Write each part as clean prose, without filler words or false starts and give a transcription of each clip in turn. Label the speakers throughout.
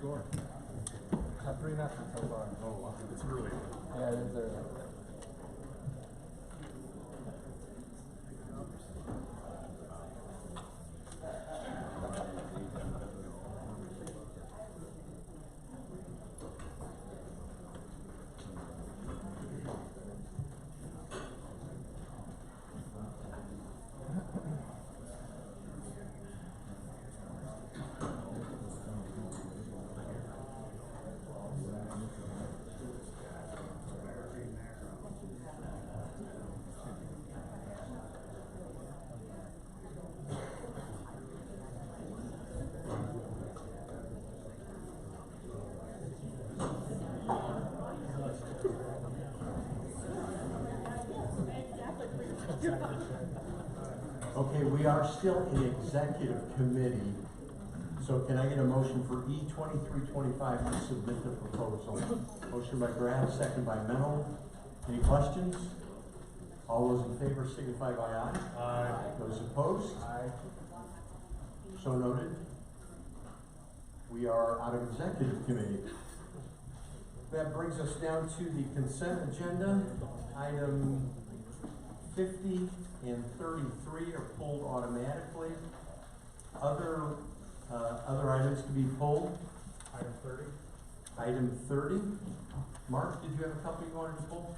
Speaker 1: score? 3-0 so far. Oh, wow. It's early. Yeah, it is early.
Speaker 2: Okay, we are still in executive committee, so can I get a motion for E2325 to submit the proposal? Motion by Graf, second by Mennel. Any questions? All those in favor signify by aye.
Speaker 1: Aye.
Speaker 2: Those opposed?
Speaker 1: Aye.
Speaker 2: So noted. We are out of executive committee. That brings us down to the consent agenda. Item 50 and 33 are pulled automatically. Other items to be pulled.
Speaker 1: Item 30.
Speaker 2: Item 30. Mark, did you have a couple you wanted to pull?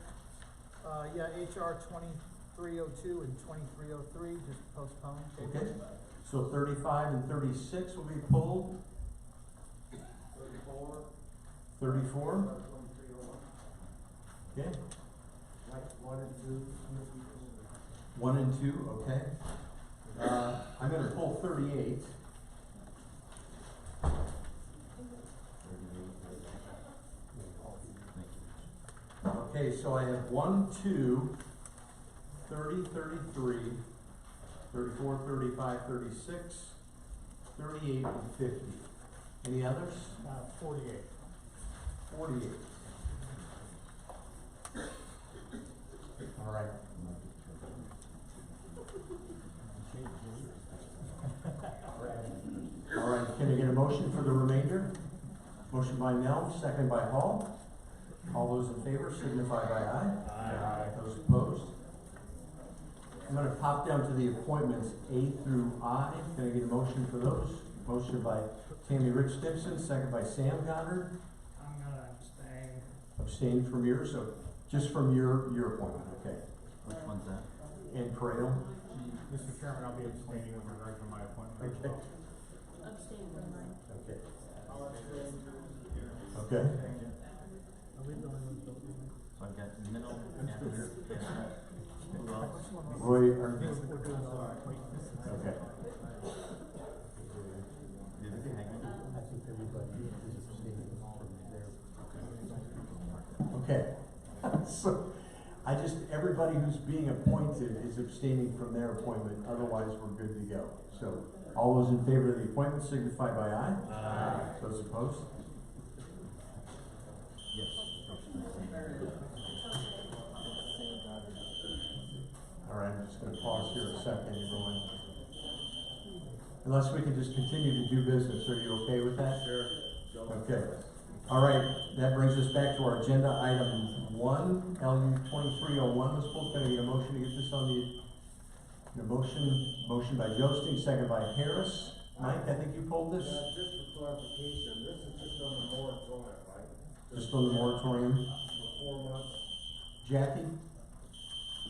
Speaker 3: Yeah, HR 2302 and 2303, just postpone.
Speaker 2: Okay. So 35 and 36 will be pulled. 34. Okay. 1 and 2, okay. I'm going to pull 38. Okay, so I have 1, 2, 30, 33, 34, 35, 36, 38, and 50. Any others?
Speaker 1: 48.
Speaker 2: 48. All right. All right, can I get a motion for the remainder? Motion by Nell, second by Hall. All those in favor signify by aye.
Speaker 1: Aye.
Speaker 2: Those opposed? I'm going to pop down to the appointments A through I. Can I get a motion for those? Motion by Tammy Rich Stimson, second by Sam Goddard.
Speaker 3: I'm gonna abstain.
Speaker 2: Abstained from yours, so just from your appointment, okay.
Speaker 4: Which one's that?
Speaker 2: And Cradle?
Speaker 1: Mr. Chairman, I'll be abstaining with regard to my appointment.
Speaker 2: Okay.
Speaker 5: Abstain from mine.
Speaker 2: Okay. Okay.
Speaker 3: Are we the only ones voting?
Speaker 4: So I've got middle, after, who else?
Speaker 2: Roy, are
Speaker 3: We're doing all our appointments.
Speaker 2: okay.
Speaker 4: I think everybody is abstaining from their.
Speaker 2: Okay. So, everybody who's being appointed is abstaining from their appointment, otherwise we're good to go. So, all those in favor of the appointment signify by aye.
Speaker 1: Aye.
Speaker 2: Those opposed?
Speaker 4: Yes.
Speaker 2: All right, I'm just gonna pause here a second, everyone. Unless we can just continue to do business, are you okay with that?
Speaker 1: Sure.
Speaker 2: Okay. All right, that brings us back to our agenda item 1, LU 2301. Ms. Polk, can I get a motion to get this on the motion by Josting, second by Harris. Mike, I think you pulled this?
Speaker 6: Just for clarification, this is just on the moratorium, right?
Speaker 2: Just on the moratorium.
Speaker 6: For 4 months?
Speaker 2: Jackie?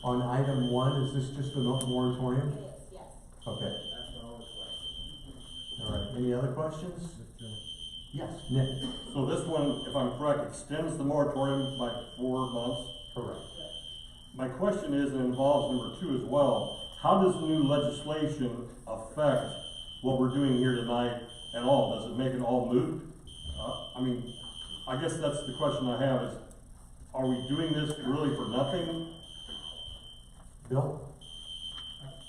Speaker 2: On item 1, is this just a moratorium?
Speaker 5: It is, yes.
Speaker 2: Okay.
Speaker 6: That's my only question.
Speaker 2: All right, any other questions? Yes, Nick?
Speaker 7: So this one, if I'm correct, extends the moratorium by 4 months?
Speaker 2: Correct.
Speaker 7: My question is, and involves number 2 as well, how does the new legislation affect what we're doing here tonight at all? Does it make it all moot? I guess that's the question I have is, are we doing this really for nothing?
Speaker 2: Bill?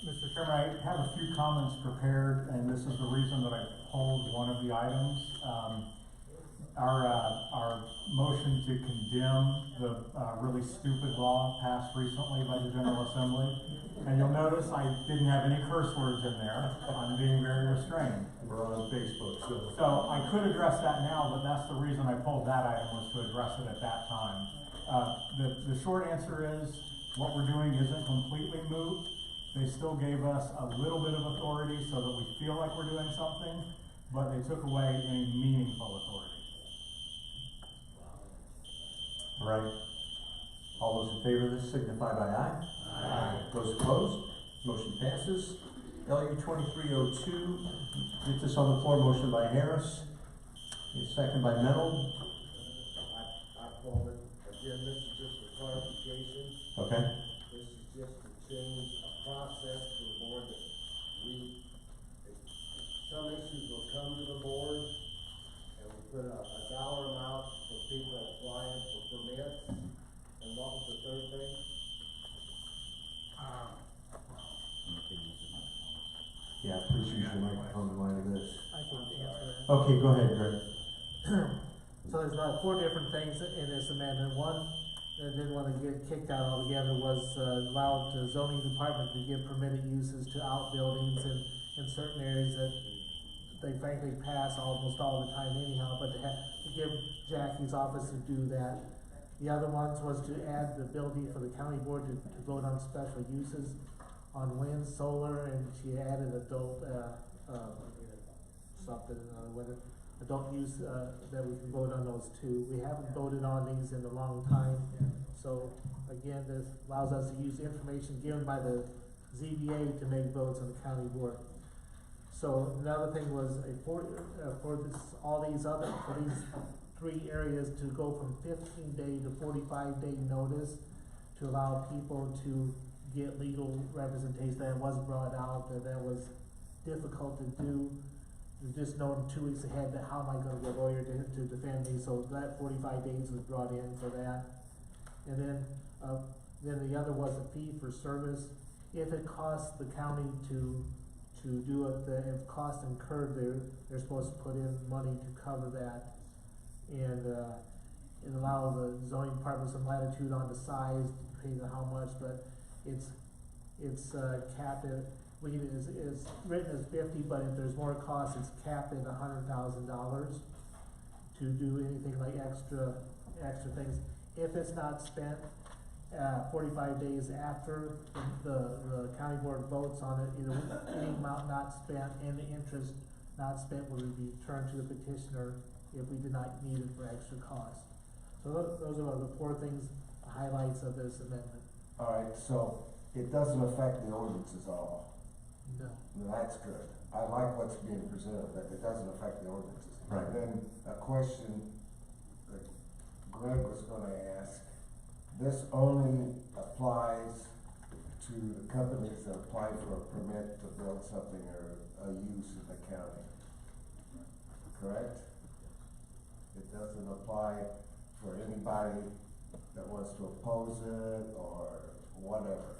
Speaker 8: Mr. Chairman, I have a few comments prepared, and this is the reason that I pulled one of the items. our motion to condemn the, really stupid law passed recently by the General Assembly. And you'll notice I didn't have any curse words in there. I'm being very restrained.
Speaker 2: We're on Facebook, so.
Speaker 8: So I could address that now, but that's the reason I pulled that item, was to address it at that time. The short answer is, what we're doing isn't completely moot. They still gave us a little bit of authority so that we feel like we're doing something, but they took away any meaningful authority.
Speaker 2: All right. All those in favor of this signify by aye. Aye. Those opposed, motion passes. LU 2302, get this on the floor, motion by Harris, and second by Mennel.
Speaker 6: I called it, again, this is just for clarification.
Speaker 2: Okay.
Speaker 6: This is just to change a process to the board that some issues will come to the board, and we put a dollar amount for people applying for permits. And what was the third thing?
Speaker 2: Yeah, please use your microphone in light of this.
Speaker 3: I can answer that.
Speaker 2: Okay, go ahead, Greg.
Speaker 3: So there's about 4 different things in this amendment. One that didn't want to get kicked out altogether was allow the zoning department to give permitted uses to outbuildings in certain areas that they frankly pass almost all the time anyhow, but to give Jackie's office to do that. The other ones was to add the ability for the county board to vote on special uses on wind, solar, and she added adult, adult use, that we can vote on those too. We haven't voted on these in a long time, so again, this allows us to use information given by the ZBA to make votes on the county board. So another thing was for these 3 areas to go from 15-day to 45-day notice to allow people to get legal representation. That was brought out, that was difficult to do. You just know 2 weeks ahead that how am I gonna get a lawyer to defend me, so that 45 days was brought in for that. And then the other was a fee for service. If it costs the county to do it, if costs incurred, they're supposed to put in money to cover that. And allow the zoning department some latitude on the size, depending on how much, but it's capped at, it's written as 50, but if there's more costs, it's capped at $100,000 to do anything like extra things. If it's not spent 45 days after the county board votes on it, any amount not spent and the interest not spent will be returned to the petitioner if we did not need it for extra cost. So those are the 4 things, highlights of this amendment.
Speaker 6: All right, so it doesn't affect the ordinances at all.
Speaker 3: No.
Speaker 6: No, that's good. I like what's being presented, that it doesn't affect the ordinances.
Speaker 2: Right.
Speaker 6: And then a question that Greg was gonna ask, this only applies to the companies that apply for a permit to build something or a use in the county, correct? It doesn't apply for anybody that wants to oppose it or whatever.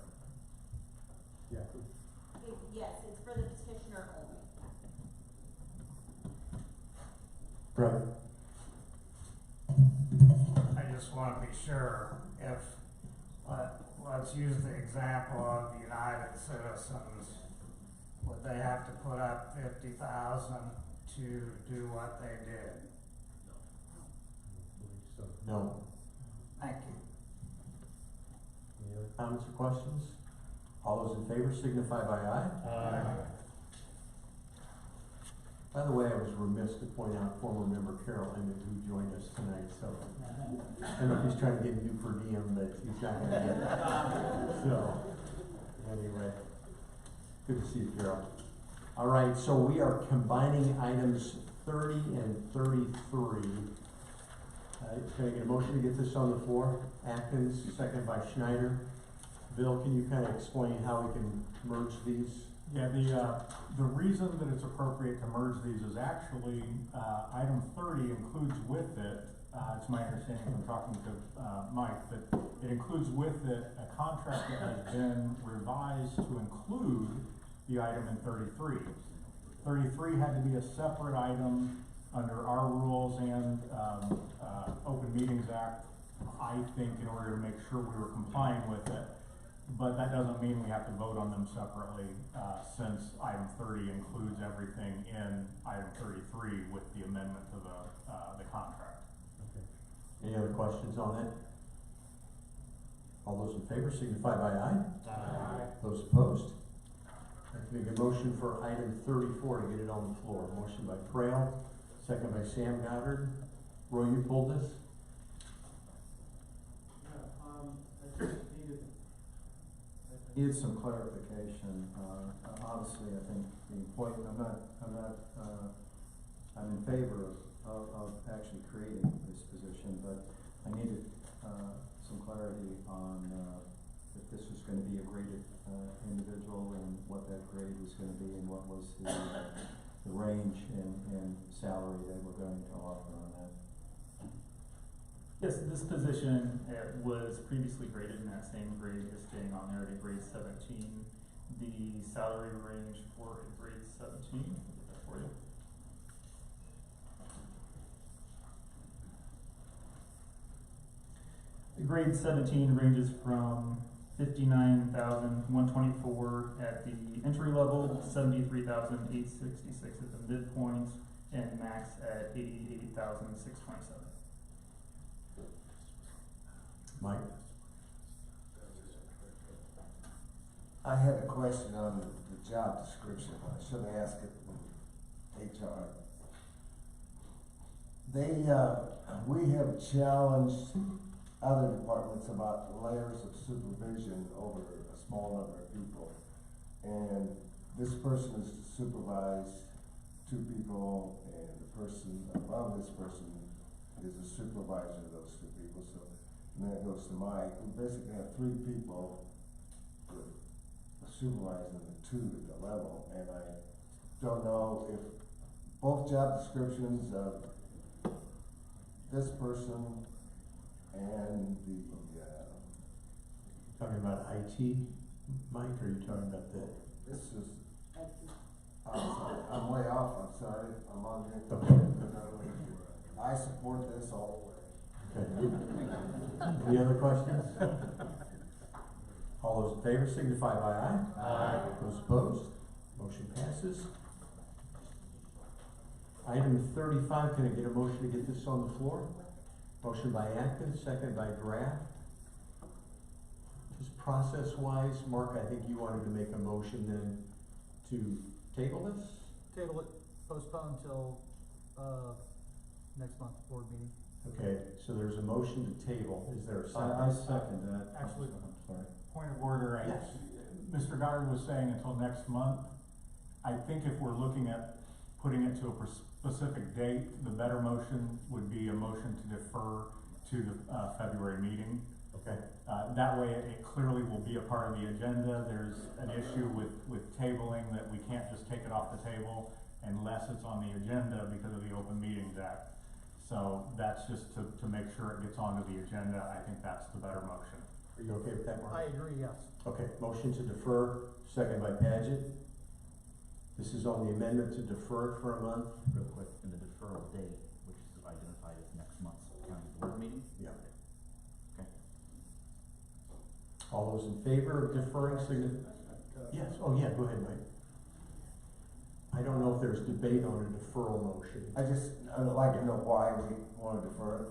Speaker 2: Yeah.
Speaker 5: Yes, it's for the petitioner only.
Speaker 2: Right.
Speaker 9: I just want to be sure if, let's use the example of the United Citizens. Would they have to put up 50,000 to do what they did?
Speaker 2: No.
Speaker 9: Thank you.
Speaker 2: Any other comments or questions? All those in favor signify by aye. By the way, I was remiss to point out former member Carol Emmett, who joined us tonight, so I don't know if he's trying to get new per diem, but he's not gonna get it. So, anyway, good to see you, Carol. All right, so we are combining items 30 and 33. Can I get a motion to get this on the floor? Atkins, second by Schneider. Bill, can you kind of explain how we can merge these?
Speaker 8: Yeah, the reason that it's appropriate to merge these is actually, item 30 includes with it, it's my understanding from talking to, Mike, that it includes with it a contract that has been revised to include the item in 33. 33 had to be a separate item under our rules and, Open Meetings Act, I think in order to make sure we were complying with it, but that doesn't mean we have to vote on them separately, since item 30 includes everything in item 33 with the amendment to the contract.
Speaker 2: Any other questions on it? All those in favor signify by aye.
Speaker 4: Aye.
Speaker 2: Those opposed? I can make a motion for item 34 to get it on the floor. Motion by Trail, second by Sam Goddard. Roy, you pulled this?
Speaker 10: Needed some clarification. Obviously, I think the point, I'm in favor of actually creating this position, but I needed, some clarity on, if this was gonna be a graded, individual and what that grade was gonna be and what was the range and salary that we're going to offer on that.
Speaker 11: Yes, this position was previously graded in that same grade as staying on there at a grade 17. The salary range for a grade 17, I'll get that for you. The grade 17 ranges from $59,124 at the entry level, $73,866 at the midpoint, and max at $88,627.
Speaker 2: Mike?
Speaker 6: I had a question on the job description. I should have asked it in HR. We have challenged other departments about layers of supervision over a small number of people. And this person is to supervise 2 people, and the person above this person is a supervisor of those 2 people. So, and then it goes to Mike. We basically have 3 people supervising the 2 at the level, and I don't know if both job descriptions of this person and the,
Speaker 2: Talking about IT, Mike, or are you talking about the?
Speaker 6: this is, I'm way off, I'm sorry, I'm on here.
Speaker 2: Okay.
Speaker 6: I support this all the way.
Speaker 2: Okay. Any other questions? All those in favor signify by aye.
Speaker 4: Aye.
Speaker 2: Those opposed? Motion passes. Item 35, can I get a motion to get this on the floor? Motion by Atkins, second by Graff. Just process-wise, Mark, I think you wanted to make a motion then to table this?
Speaker 12: Table it, postpone until, next month's board meeting.
Speaker 2: Okay, so there's a motion to table. Is there a second?
Speaker 10: I second that.
Speaker 8: Actually,
Speaker 10: I'm sorry.
Speaker 8: point of order,
Speaker 2: Yes.
Speaker 8: Mr. Goddard was saying until next month. I think if we're looking at putting it to a specific date, the better motion would be a motion to defer to the February meeting.
Speaker 2: Okay.
Speaker 8: That way it clearly will be a part of the agenda. There's an issue with tabling that we can't just take it off the table unless it's on the agenda because of the Open Meetings Act. So that's just to make sure it gets onto the agenda. I think that's the better motion.
Speaker 2: Are you okay with that, Mark?
Speaker 12: I agree, yes.
Speaker 2: Okay, motion to defer, second by Paget. This is on the amendment to defer it for a month.
Speaker 4: Real quick, in the deferral date, which is identified as next month's county board meeting?
Speaker 2: Yeah.
Speaker 4: Okay.
Speaker 2: All those in favor of deferring signify. Yes, oh yeah, go ahead, Mike. I don't know if there's debate on a deferral motion.
Speaker 6: I'd like to know why we want to defer it.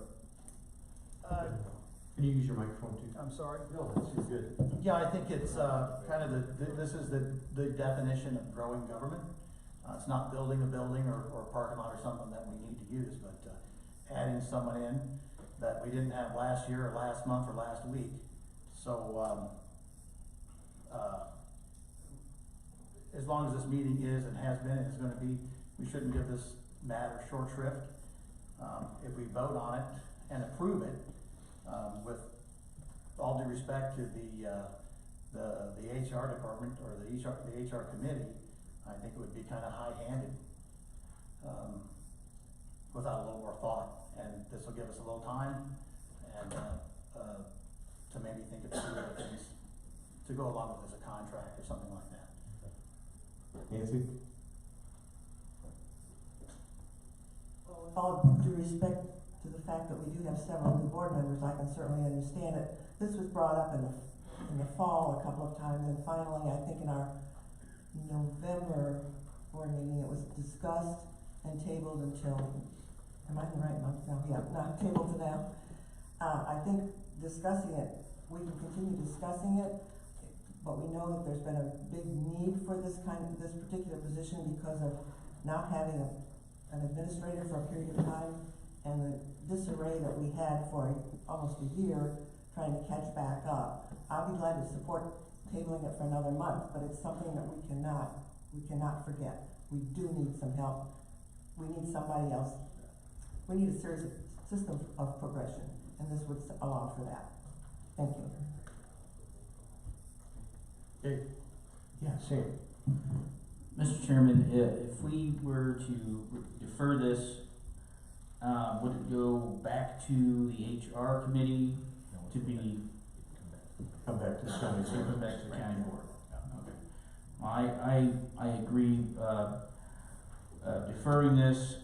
Speaker 2: Can you use your microphone too?
Speaker 12: I'm sorry.
Speaker 2: No, that's good.
Speaker 12: Yeah, I think it's, kind of this is the definition of growing government. It's not building a building or a parking lot or something that we need to use, but, adding someone in that we didn't have last year or last month or last week. So, as long as this meeting is and has been, it's gonna be, we shouldn't give this matter short shrift. If we vote on it and approve it, with all due respect to the HR department or the HR committee, I think it would be kind of high-handed, without a little more thought. And this will give us a little time and, to maybe think of some other things to go along with as a contract or something like that.
Speaker 2: Nancy?
Speaker 13: all due respect to the fact that we do have several new board members, I can certainly understand it. This was brought up in the fall a couple of times, and finally, I think in our November board meeting, it was discussed and tabled until, am I in the right month now? Yeah, not tabled to now. I think discussing it, we can continue discussing it, but we know that there's been a big need for this particular position because of not having an administrator for a period of time and the disarray that we had for almost a year trying to catch back up. I'll be glad to support tabling it for another month, but it's something that we cannot forget. We do need some help. We need somebody else. We need a serious system of progression, and this would allow for that. Thank you.
Speaker 2: Okay. Yeah, Sam.
Speaker 4: Mr. Chairman, if we were to defer this, would it go back to the HR committee to be?
Speaker 2: Come back to the county.
Speaker 4: Come back to the county board. Okay. I agree, deferring this,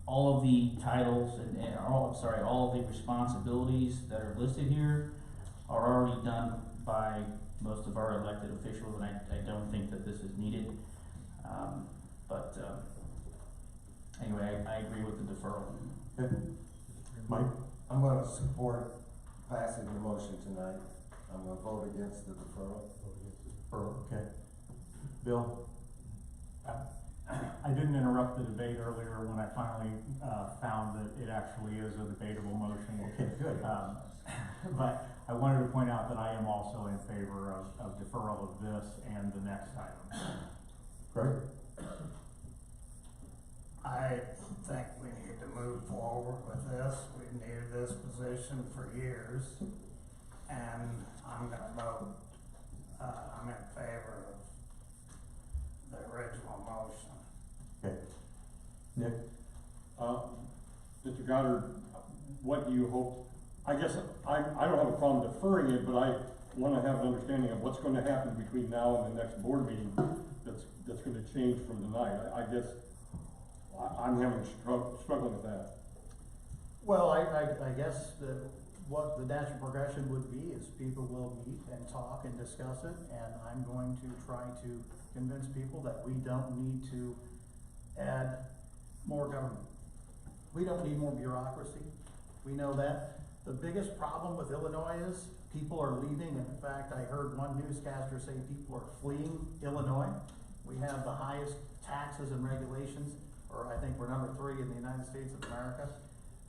Speaker 4: all of the titles and all of the responsibilities that are listed here are already done by most of our elected officials, and I don't think that this is needed. Anyway, I agree with the deferral.
Speaker 2: Okay. Mike?
Speaker 6: I'm gonna support passing the motion tonight. I'm gonna vote against the deferral.
Speaker 2: Okay. Bill?
Speaker 8: I didn't interrupt the debate earlier when I finally found that it actually is a debatable motion.
Speaker 2: Okay, good.
Speaker 8: But I wanted to point out that I am also in favor of deferral of this and the next item.
Speaker 2: Greg?
Speaker 9: I think we need to move forward with this. We've needed this position for years, and I'm gonna vote, I'm in favor of the original motion.
Speaker 2: Okay. Nick?
Speaker 7: Mr. Goddard, what do you hope? I guess I don't have a problem deferring it, but I want to have an understanding of what's going to happen between now and the next board meeting that's going to change from tonight. I guess I'm having struggling with that.
Speaker 12: Well, I guess what the natural progression would be is people will meet and talk and discuss it, and I'm going to try to convince people that we don't need to add more government. We don't need more bureaucracy. We know that. The biggest problem with Illinois is people are leaving. In fact, I heard one newscaster say people are fleeing Illinois. We have the highest taxes and regulations, or I think we're number 3 in the United States of America.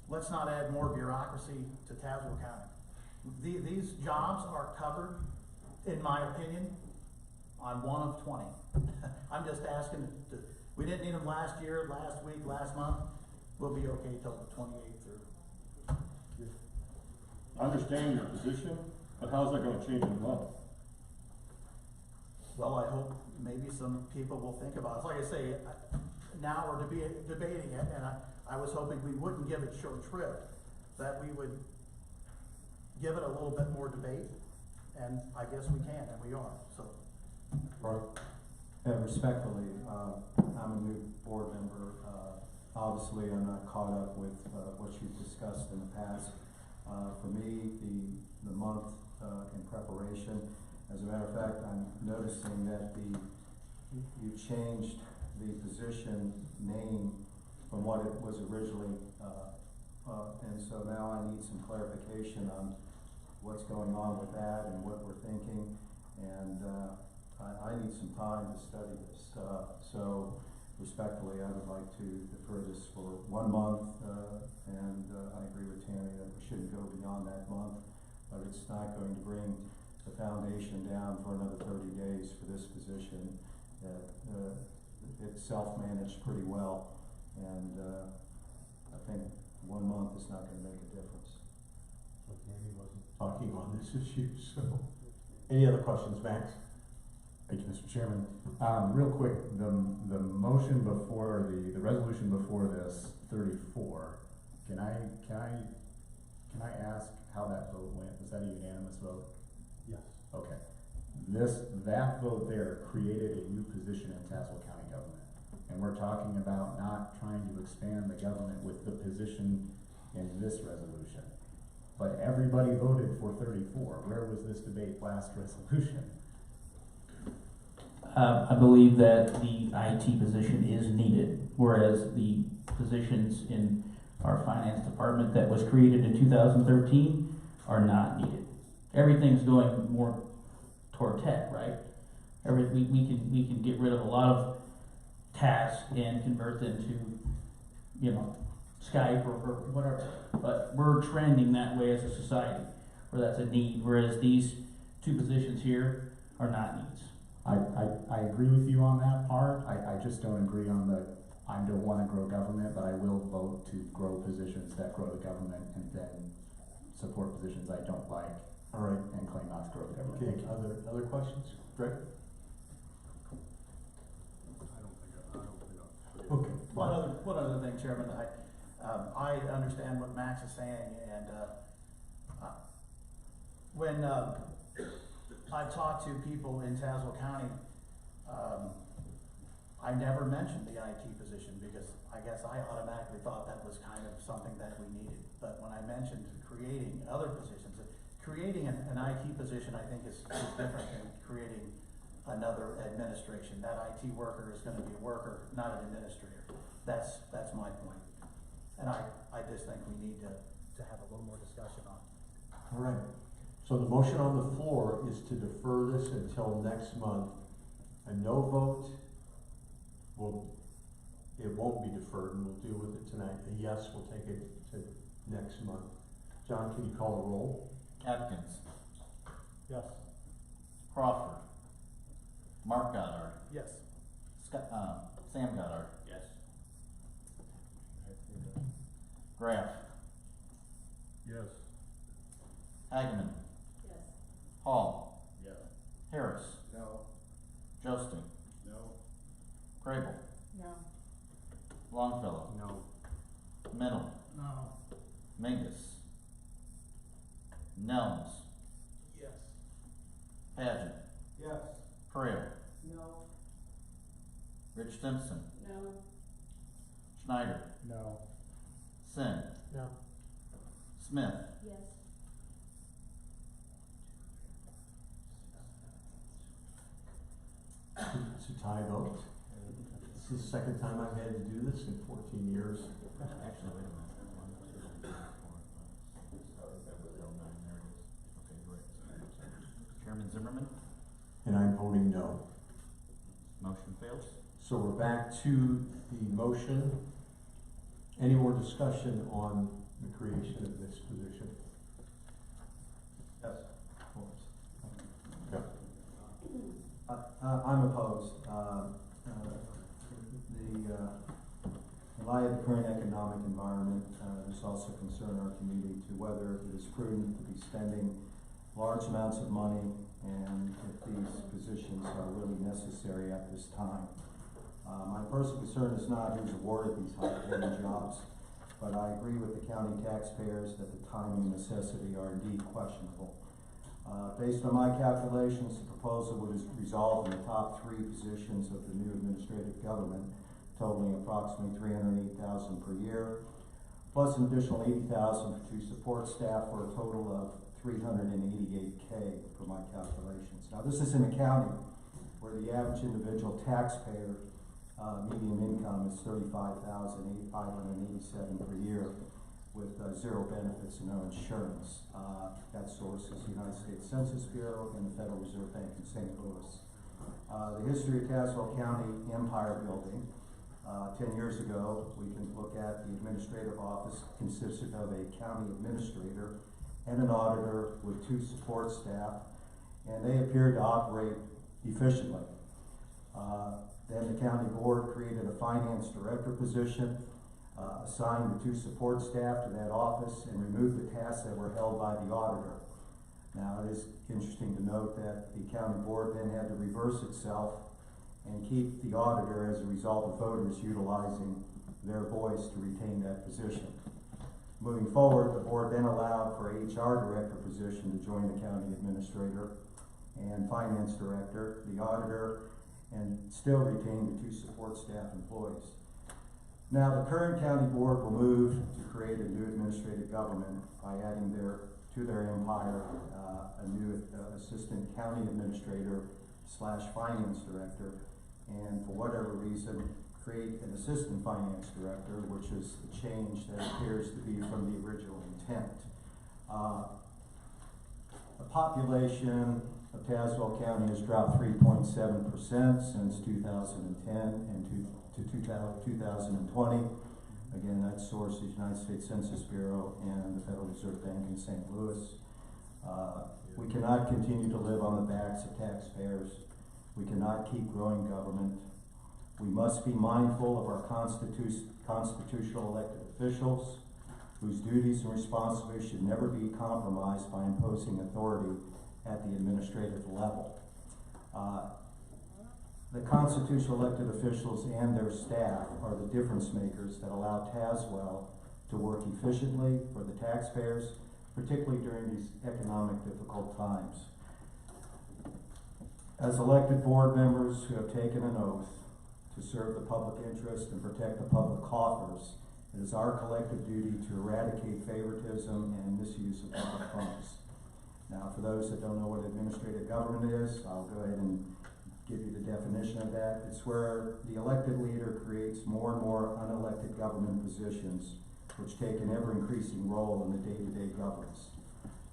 Speaker 12: Let's not add more bureaucracy to Tazewell County. These jobs are covered, in my opinion, on 1 of 20. I'm just asking, we didn't need them last year, last week, last month. We'll be okay till the 28th or.
Speaker 7: I understand your position, but how's that going to change in a month?
Speaker 12: Well, I hope maybe some people will think about it. Like I say, now we're debating it, and I was hoping we wouldn't give it short shrift, that we would give it a little bit more debate, and I guess we can, and we are, so.
Speaker 10: Respectfully, I'm a new board member. Obviously, I'm not caught up with what you've discussed in the past. For me, the month in preparation, as a matter of fact, I'm noticing that you changed the position name from what it was originally, and so now I need some clarification on what's going on with that and what we're thinking, and I need some time to study this. So respectfully, I would like to defer this for 1 month, and I agree with Tammy that we shouldn't go beyond that month, but it's not going to bring the foundation down for another 30 days for this position. It's self-managed pretty well, and I think 1 month is not going to make a difference.
Speaker 2: So Tammy wasn't talking on this issue, so. Any other questions, Max?
Speaker 1: Thank you, Mr. Chairman. Real quick, the motion before the resolution before this 34. Can I ask how that vote went? Was that a unanimous vote?
Speaker 2: Yes.
Speaker 1: Okay. That vote there created a new position in Tazewell County government. And we're talking about not trying to expand the government with the position in this resolution. But everybody voted for 34. Where was this debate last resolution?
Speaker 4: I believe that the IT position is needed, whereas the positions in our finance department that was created in 2013 are not needed. Everything's going more toward tech, right? We can get rid of a lot of tasks and convert them to, Skype or whatever. But we're trending that way as a society, where that's a need, whereas these two positions here are not needs.
Speaker 1: I agree with you on that part. I just don't agree on I don't want to grow government, but I will vote to grow positions that grow the government and then support positions I don't like.
Speaker 2: All right.
Speaker 1: And claim not to grow the government.
Speaker 2: Okay,
Speaker 1: Thank you.
Speaker 2: other questions? Greg? Okay.
Speaker 12: One other thing, Chairman, I understand what Max is saying, and, when, I talk to people in Tazewell County, I never mentioned the IT position because I guess I automatically thought that was kind of something that we needed. But when I mentioned creating other positions, creating an IT position, I think is different than creating another administration. That IT worker is gonna be a worker, not an administrator. That's my point. And I just think we need to have a little more discussion on it.
Speaker 2: All right. So the motion on the floor is to defer this until next month. A no vote it won't be deferred and we'll deal with it tonight. A yes, we'll take it to next month. John, can you call the roll?
Speaker 14: Atkins.
Speaker 12: Yes.
Speaker 14: Crawford. Mark Goddard.
Speaker 12: Yes.
Speaker 14: Sam Goddard.
Speaker 11: Yes.
Speaker 14: Graff.
Speaker 7: Yes.
Speaker 14: Hageman.
Speaker 5: Yes.
Speaker 14: Hall.
Speaker 11: Yes.
Speaker 14: Harris.
Speaker 6: No.
Speaker 14: Josting.
Speaker 6: No.
Speaker 14: Crable.
Speaker 5: No.
Speaker 14: Longfellow.
Speaker 6: No.
Speaker 14: Mennel.
Speaker 3: No.
Speaker 14: Mingus. Nelms.
Speaker 3: Yes.
Speaker 14: Pageant.
Speaker 6: Yes.
Speaker 14: Trail.
Speaker 5: No.
Speaker 14: Rich Stimson.
Speaker 5: No.
Speaker 14: Schneider.
Speaker 6: No.
Speaker 14: Sin.
Speaker 3: No.
Speaker 14: Smith.
Speaker 5: Yes.
Speaker 2: It's a tie vote. This is the second time I've had to do this in 14 years.
Speaker 14: Actually, wait a minute. 1, 2, 3, 4, 5, 6, 7, 8. Okay, great. Chairman Zimmerman,
Speaker 2: And I'm voting no.
Speaker 14: motion fails.
Speaker 2: So we're back to the motion. Any more discussion on the creation of this position?
Speaker 10: Yes.
Speaker 2: Yeah.
Speaker 10: I'm opposed. In light of the current economic environment, there's also concern in our community to whether it is prudent to be spending large amounts of money and if these positions are really necessary at this time. My personal concern is not who's awarded these high-paying jobs, but I agree with the county taxpayers that the timing and necessity are indeed questionable. Based on my calculations, the proposal would result in the top 3 positions of the new administrative government, totaling approximately $308,000 per year, plus an additional $80,000 to support staff for a total of $388K for my calculations. Now, this is in a county where the average individual taxpayer median income is $35,587 per year, with 0 benefits and no insurance. That source is the United States Census Bureau and the Federal Reserve Bank in St. Louis. The history of Tazewell County Empire Building. 10 years ago, we can look at the administrative office consisted of a county administrator and an auditor with 2 support staff, and they appeared to operate efficiently. Then the county board created a finance director position, assigned the 2 support staff to that office, and removed the tasks that were held by the auditor. Now, it is interesting to note that the county board then had to reverse itself and keep the auditor as a result of voters utilizing their voice to retain that position. Moving forward, the board then allowed for HR director position to join the county administrator and finance director. The auditor and still retain the 2 support staff employees. Now, the current county board will move to create a new administrative government by adding to their empire a new assistant county administrator / finance director, and for whatever reason, create an assistant finance director, which is a change that appears to be from the original intent. The population of Tazewell County has dropped 3.7% since 2010 and to 2020. Again, that source is United States Census Bureau and the Federal Reserve Bank in St. Louis. We cannot continue to live on the backs of taxpayers. We cannot keep growing government. We must be mindful of our constitutional elected officials, whose duties and responsibilities should never be compromised by imposing authority at the administrative level. The constitutional elected officials and their staff are the difference makers that allow Tazewell to work efficiently for the taxpayers, particularly during these economic difficult times. As elected board members who have taken an oath to serve the public interest and protect the public coffers, it is our collective duty to eradicate favoritism and misuse of public funds. Now, for those that don't know what administrative government is, I'll go ahead and give you the definition of that. It's where the elected leader creates more and more unelected government positions, which take an ever-increasing role in the day-to-day governance.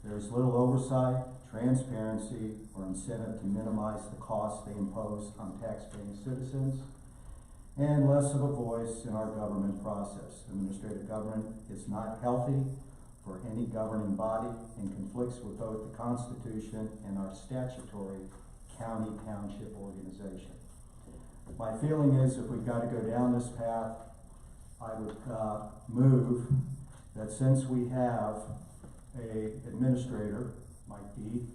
Speaker 10: There is little oversight, transparency, or incentive to minimize the costs they impose on taxpaying citizens, and less of a voice in our government process. Administrative government is not healthy for any governing body and conflicts with both the Constitution and our statutory county township organization. My feeling is if we've got to go down this path, I would move that since we have a administrator, Mike B.,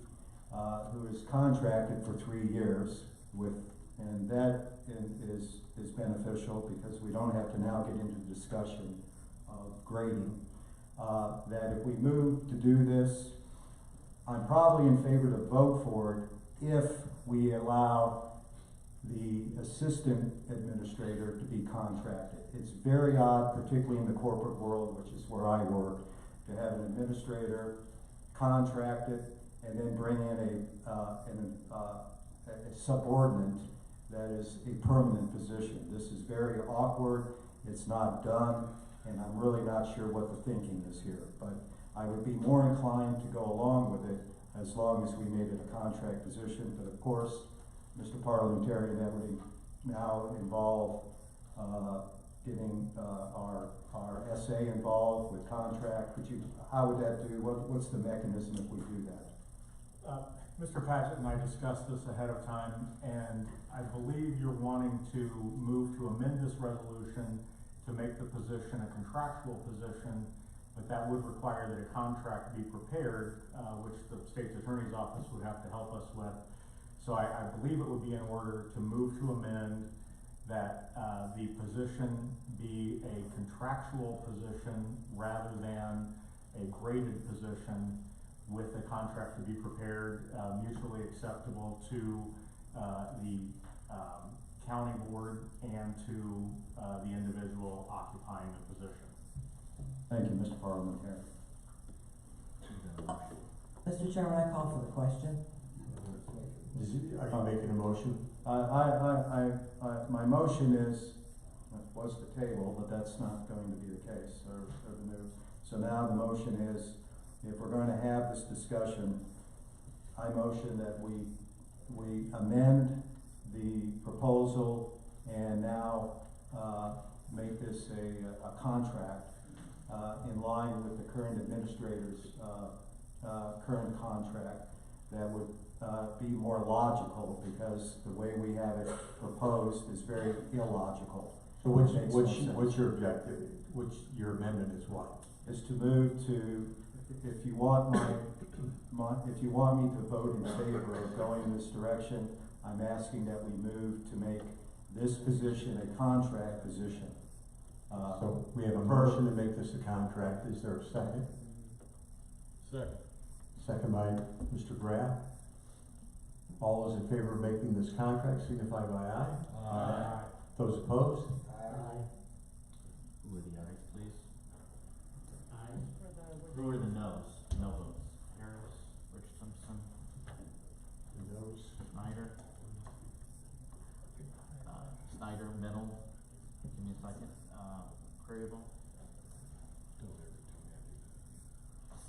Speaker 10: who is contracted for 3 years and that is beneficial because we don't have to now get into the discussion of grading. That if we move to do this, I'm probably in favor to vote for it if we allow the assistant administrator to be contracted. It's very odd, particularly in the corporate world, which is where I work, to have an administrator contracted and then bring in a subordinate that is a permanent position. This is very awkward, it's not done, and I'm really not sure what the thinking is here. But I would be more inclined to go along with it as long as we made it a contract position. But of course, Mr. Parliamentarian, that would now involve getting our SA involved with contract. How would that do? What's the mechanism if we do that?
Speaker 8: Mr. Patchett and I discussed this ahead of time, and I believe you're wanting to move to amend this resolution to make the position a contractual position, but that would require that a contract be prepared, which the state's attorney's office would have to help us with. So I believe it would be in order to move to amend that the position be a contractual position rather than a graded position, with a contract to be prepared, mutually acceptable to the county board and to the individual occupying the position.
Speaker 10: Thank you, Mr. Parliamentarian.
Speaker 13: Mr. Chairman, I call for the question.
Speaker 2: Are you making a motion?
Speaker 10: My motion was to table, but that's not going to be the case. So now the motion is, if we're going to have this discussion, I motion that we amend the proposal and now make this a contract in line with the current administrator's current contract that would be more logical, because the way we have it proposed is very illogical.
Speaker 2: So what's your objective? Your amendment is what?
Speaker 10: Is to move to, if you want if you want me to vote in favor of going in this direction, I'm asking that we move to make this position a contract position.
Speaker 2: So we have a motion to make this a contract. Is there a second?
Speaker 7: Second.
Speaker 2: Second by Mr. Graff. All those in favor of making this contract signify by aye.
Speaker 6: Aye.
Speaker 2: Those opposed?
Speaker 14: Who are the ayes, please? Who are the noes? No votes. Harris, Rich Simpson,
Speaker 2: Those.
Speaker 14: Snyder. Snyder, middle. Give me a second. Crable.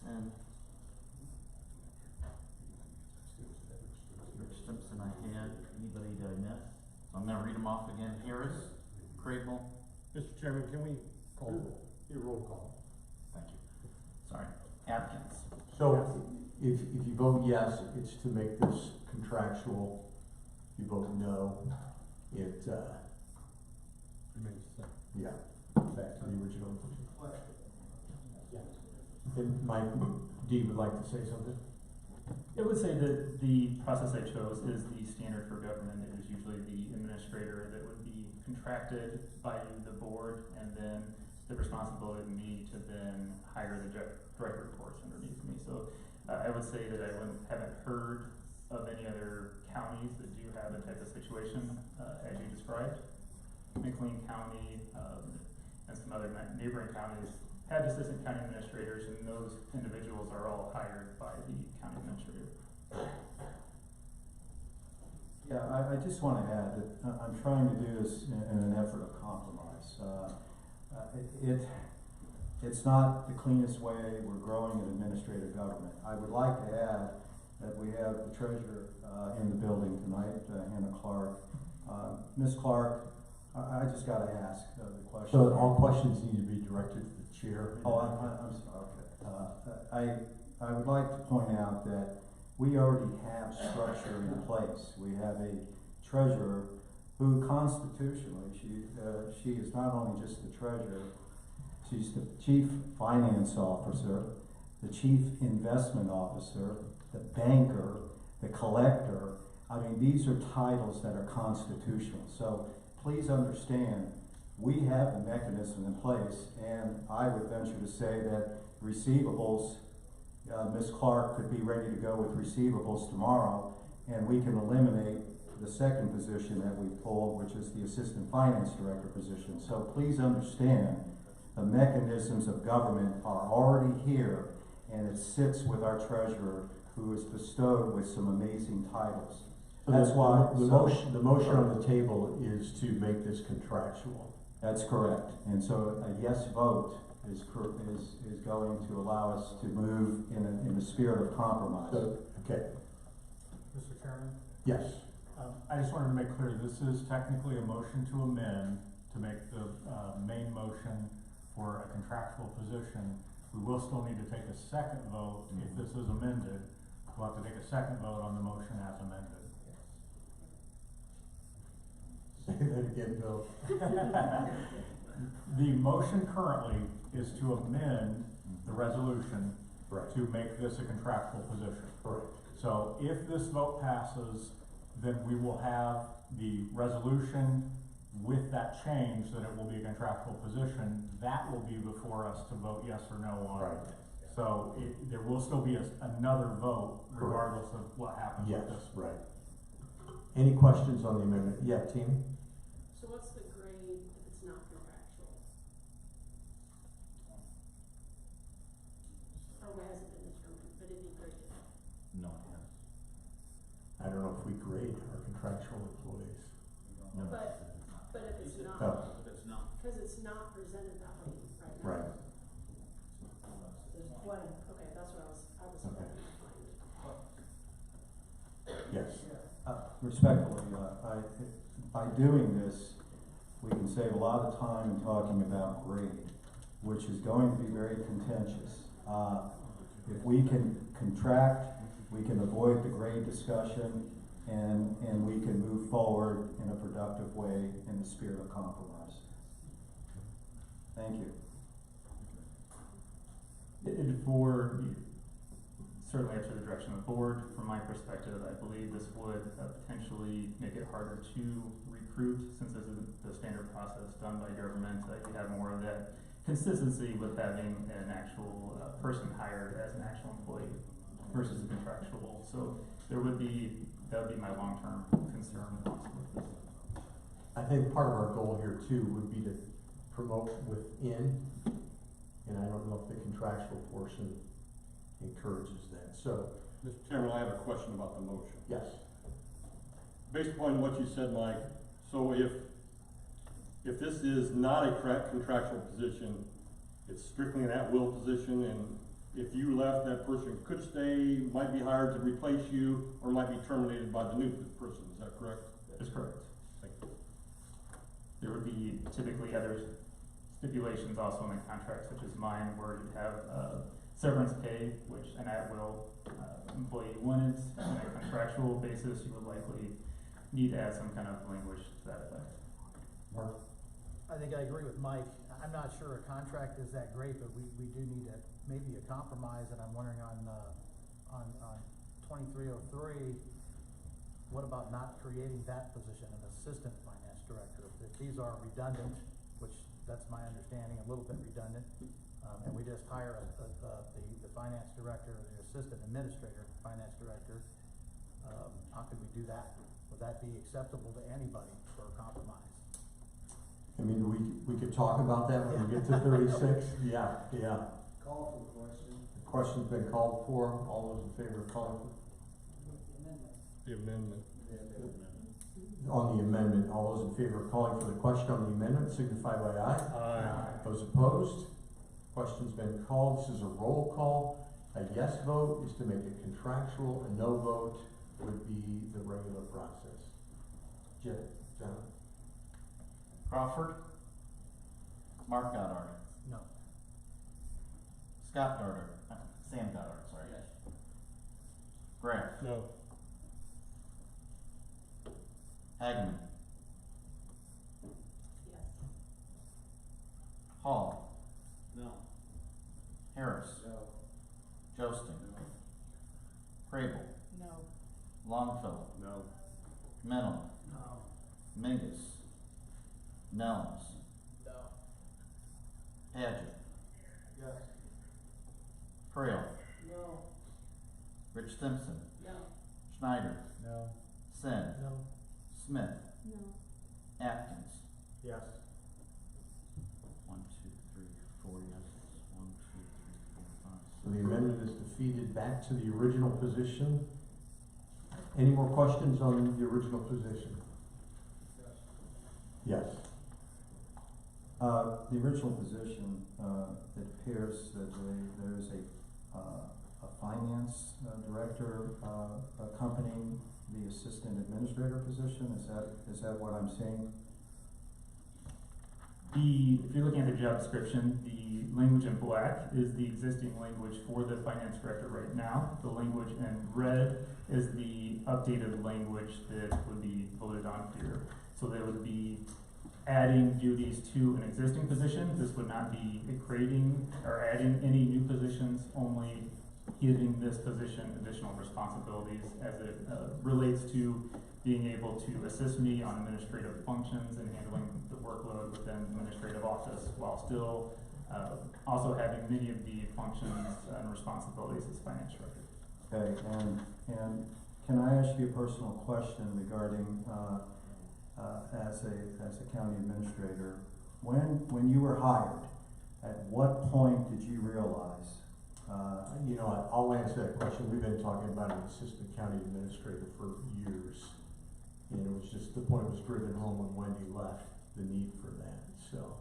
Speaker 14: Sin. Rich Simpson I had. Anybody did I miss? So I'm gonna read them off again. Harris, Crable.
Speaker 7: Mr. Chairman, can we call your roll call?
Speaker 14: Thank you. Sorry. Atkins.
Speaker 2: So if you vote yes, it's to make this contractual. If you vote no, it, yeah, back to the original. And Mike D would like to say something?
Speaker 11: I would say that the process I chose is the standard for government. It is usually the administrator that would be contracted by the board, and then the responsibility of me to then hire the direct reports underneath me. So I would say that I haven't heard of any other counties that do have a type of situation as you described. McLean County and some other neighboring counties had assistant county administrators, and those individuals are all hired by the county administrator.
Speaker 10: Yeah, I just want to add that I'm trying to do this in an effort of compromise. It's not the cleanest way. We're growing an administrative government. I would like to add that we have the treasurer in the building tonight, Hannah Clark. Ms. Clark, I just got to ask the question.
Speaker 2: So all questions need to be directed to the chair.
Speaker 10: Oh, I'm sorry, okay. I would like to point out that we already have structure in place. We have a treasurer who constitutionally, she is not only just the treasurer, she's the chief finance officer, the chief investment officer, the banker, the collector. I mean, these are titles that are constitutional. So please understand, we have the mechanism in place, and I would venture to say that receivables, Ms. Clark could be ready to go with receivables tomorrow, and we can eliminate the second position that we pulled, which is the assistant finance director position. So please understand, the mechanisms of government are already here, and it sits with our treasurer, who is bestowed with some amazing titles.
Speaker 2: So
Speaker 10: That's why
Speaker 2: the motion on the table is to make this contractual.
Speaker 10: That's correct. And so a yes vote is going to allow us to move in the spirit of compromise.
Speaker 2: So, okay,
Speaker 8: Mr. Chairman?
Speaker 2: yes.
Speaker 8: I just wanted to make clear, this is technically a motion to amend, to make the main motion for a contractual position. We will still need to take a second vote if this is amended. We'll have to take a second vote on the motion as amended.
Speaker 2: Say that again, Bill.
Speaker 8: The motion currently is to amend the resolution
Speaker 2: Right.
Speaker 8: to make this a contractual position.
Speaker 2: Correct.
Speaker 8: So if this vote passes, then we will have the resolution with that change that it will be a contractual position. That will be before us to vote yes or no on.
Speaker 2: Right.
Speaker 8: So there will still be another vote regardless of what happens
Speaker 2: Yes,
Speaker 8: with this.
Speaker 2: right. Any questions on the amendment? Yeah, team?
Speaker 5: So what's the grade if it's not contractual? Or what has it been determined, but it'd be graded?
Speaker 14: No, it has.
Speaker 2: I don't know if we grade our contractual employees.
Speaker 14: No.
Speaker 5: But if it's not,
Speaker 2: Oh,
Speaker 14: If it's not.
Speaker 5: cause it's not presented that way right now.
Speaker 2: right.
Speaker 5: There's one, okay, that's what I was
Speaker 2: Okay.
Speaker 5: hoping to find.
Speaker 2: Yes.
Speaker 10: Respectfully, by doing this, we can save a lot of time in talking about grade, which is going to be very contentious. If we can contract, we can avoid the grade discussion, and we can move forward in a productive way in the spirit of compromise. Thank you.
Speaker 11: And for, certainly up to the direction of the board, from my perspective, I believe this would potentially make it harder to recruit, since this is the standard process done by government. You have more of that consistency with having an actual person hired as an actual employee. versus the contractual. So that would be my long-term concern with this.
Speaker 2: I think part of our goal here too would be to promote within, and I don't know if the contractual portion encourages that, so,
Speaker 7: Mr. Chairman, I have a question about the motion.
Speaker 2: yes.
Speaker 7: Based upon what you said, Mike, so if this is not a contractual position, it's strictly an at-will position, and if you left, that person could stay, might be hired to replace you, or might be terminated by the new person, is that correct?
Speaker 11: That is correct.
Speaker 7: Thank you.
Speaker 11: There would be typically other stipulations also in the contract, such as mine, where you have severance pay, which an at-will employee wouldn't. On a contractual basis, you would likely need to add some kind of language to that effect.
Speaker 2: Mark?
Speaker 12: I think I agree with Mike. I'm not sure a contract is that great, but we do need maybe a compromise, and I'm wondering on 2303, what about not creating that position, an assistant finance director? If these are redundant, which that's my understanding, a little bit redundant, and we just hire the finance director, the assistant administrator, finance director, how could we do that? Would that be acceptable to anybody for a compromise?
Speaker 2: I mean, we could talk about that when we get to 36, yeah.
Speaker 6: Call for the question.
Speaker 2: The question's been called for, all those in favor of calling for?
Speaker 7: The amendment.
Speaker 2: On the amendment, all those in favor of calling for the question on the amendment signify by aye.
Speaker 7: Aye.
Speaker 2: Those opposed? Question's been called, this is a roll call. A yes vote is to make it contractual, a no vote would be the regular process. John?
Speaker 14: Crawford? Mark Goddard?
Speaker 12: No.
Speaker 14: Scott Goddard? Sam Goddard, sorry. Grant?
Speaker 7: No.
Speaker 14: Hagman?
Speaker 5: Yes.
Speaker 14: Hall?
Speaker 6: No.
Speaker 14: Harris?
Speaker 6: No.
Speaker 14: Josting? Crable?
Speaker 5: No.
Speaker 14: Longfellow?
Speaker 6: No.
Speaker 14: Mennel?
Speaker 9: No.
Speaker 14: Mingus? Nelms?
Speaker 6: No.
Speaker 14: Paget?
Speaker 6: Yes.
Speaker 14: Frail?
Speaker 5: No.
Speaker 14: Rich Simpson?
Speaker 5: No.
Speaker 14: Schneider?
Speaker 6: No.
Speaker 14: Sin?
Speaker 3: No.
Speaker 14: Smith?
Speaker 5: No.
Speaker 14: Atkins?
Speaker 2: Yes.
Speaker 14: 1, 2, 3, 4 yeses. 1, 2, 3, 4, 5, 6.
Speaker 2: So the amendment is defeated back to the original position. Any more questions on the original position? Yes.
Speaker 10: The original position, it appears that there is a finance director accompanying the assistant administrator position. Is that what I'm seeing?
Speaker 11: If you're looking at the job description, the language in black is the existing language for the finance director right now. The language in red is the updated language that would be voted on here. So there would be adding duties to an existing position. This would not be creating or adding any new positions, only giving this position additional responsibilities as it relates to being able to assist me on administrative functions and handling the workload within the administrative office while still also having many of the functions and responsibilities as finance director.
Speaker 10: Okay, and can I ask you a personal question regarding as a county administrator, when you were hired, at what point did you realize?
Speaker 2: You know, I'll answer that question. We've been talking about an assistant county administrator for years. And it was just, the point was driven home when Wendy left, the need for that, so.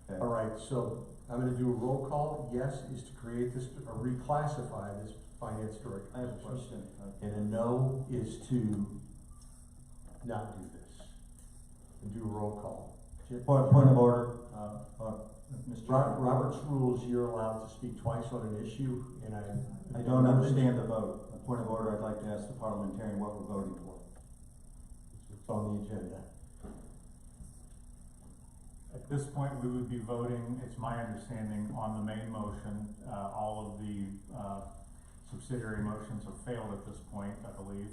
Speaker 10: Okay.
Speaker 2: All right, so I'm gonna do a roll call. Yes is to create this, or reclassify this finance director.
Speaker 10: I have a question.
Speaker 2: And a no is to not do this. And do a roll call.
Speaker 10: Point of order, Mr.
Speaker 2: Robert's rules, you're allowed to speak twice on an issue, and
Speaker 10: I don't understand the vote. A point of order, I'd like to ask the parliamentarian what we're voting for.
Speaker 2: It's on the agenda.
Speaker 8: At this point, we would be voting, it's my understanding, on the main motion. All of the subsidiary motions have failed at this point, I believe.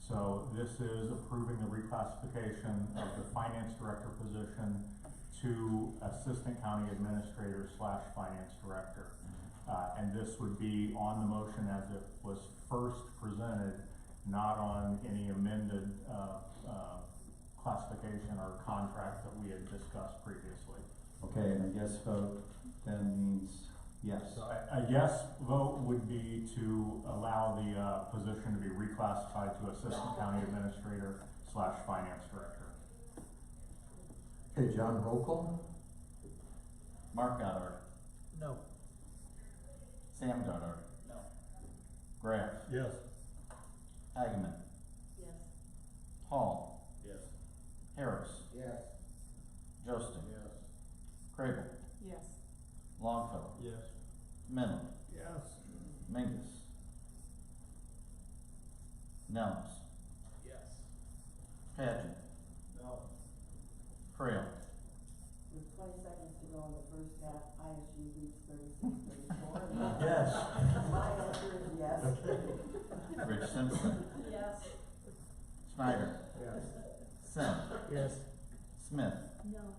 Speaker 8: So this is approving the reclassification of the finance director position to assistant county administrator / finance director. And this would be on the motion as it was first presented, not on any amended, classification or contract that we had discussed previously.
Speaker 10: Okay, and a yes vote then means yes.
Speaker 8: So a yes vote would be to allow the, position to be reclassified to Assistant County Administrator / Finance Director.
Speaker 2: Okay, John, roll call?
Speaker 14: Mark Goddard,
Speaker 3: No.
Speaker 14: Sam Goddard.
Speaker 3: No.
Speaker 14: Graff,
Speaker 7: Yes.
Speaker 14: Agaman,
Speaker 5: Yes.
Speaker 14: Hall,
Speaker 7: Yes.
Speaker 14: Harris,
Speaker 6: Yes.
Speaker 14: Jostin,
Speaker 6: Yes.
Speaker 14: Crable,
Speaker 5: Yes.
Speaker 14: Longfellow,
Speaker 7: Yes.
Speaker 14: Mennel,
Speaker 7: Yes.
Speaker 14: Mingus, Nels,
Speaker 7: Yes.
Speaker 14: Pageant,
Speaker 6: No.
Speaker 14: Frail,
Speaker 13: With 20 seconds to go in the first half, ISU leads 36-34.
Speaker 2: Yes.
Speaker 13: My answer is yes.
Speaker 14: Rich Simpson,
Speaker 5: Yes.
Speaker 14: Snyder,
Speaker 6: Yes.
Speaker 14: Sim,
Speaker 3: Yes.
Speaker 14: Smith,
Speaker 5: No.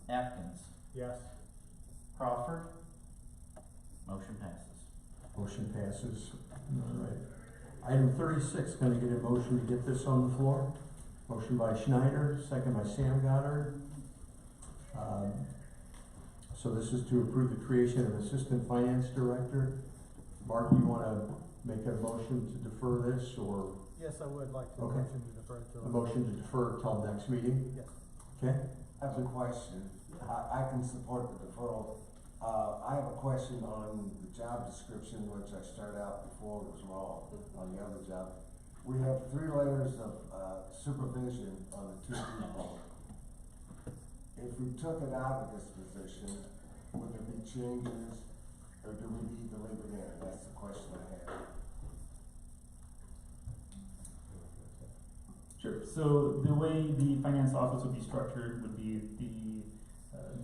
Speaker 14: Atkins,
Speaker 8: Yes.
Speaker 14: Crawford. Motion passes.
Speaker 2: Motion passes. All right. Item 36, can I get a motion to get this on the floor? Motion by Schneider, second by Sam Goddard. So this is to approve the creation of Assistant Finance Director. Mark, do you want to make a motion to defer this, or
Speaker 3: Yes, I would like
Speaker 2: Okay.
Speaker 3: motion to defer to.
Speaker 2: a motion to defer till next meeting?
Speaker 3: Yes.
Speaker 2: Okay?
Speaker 6: I have a question. I can support the deferral. I have a question on the job description, which I started out before was wrong on the other job. We have 3 layers of supervision on the 2 people. If we took it out of this position, would there be changes, or do we need to leave it in? That's the question I have.
Speaker 11: Sure. So the way the finance office would be structured would be the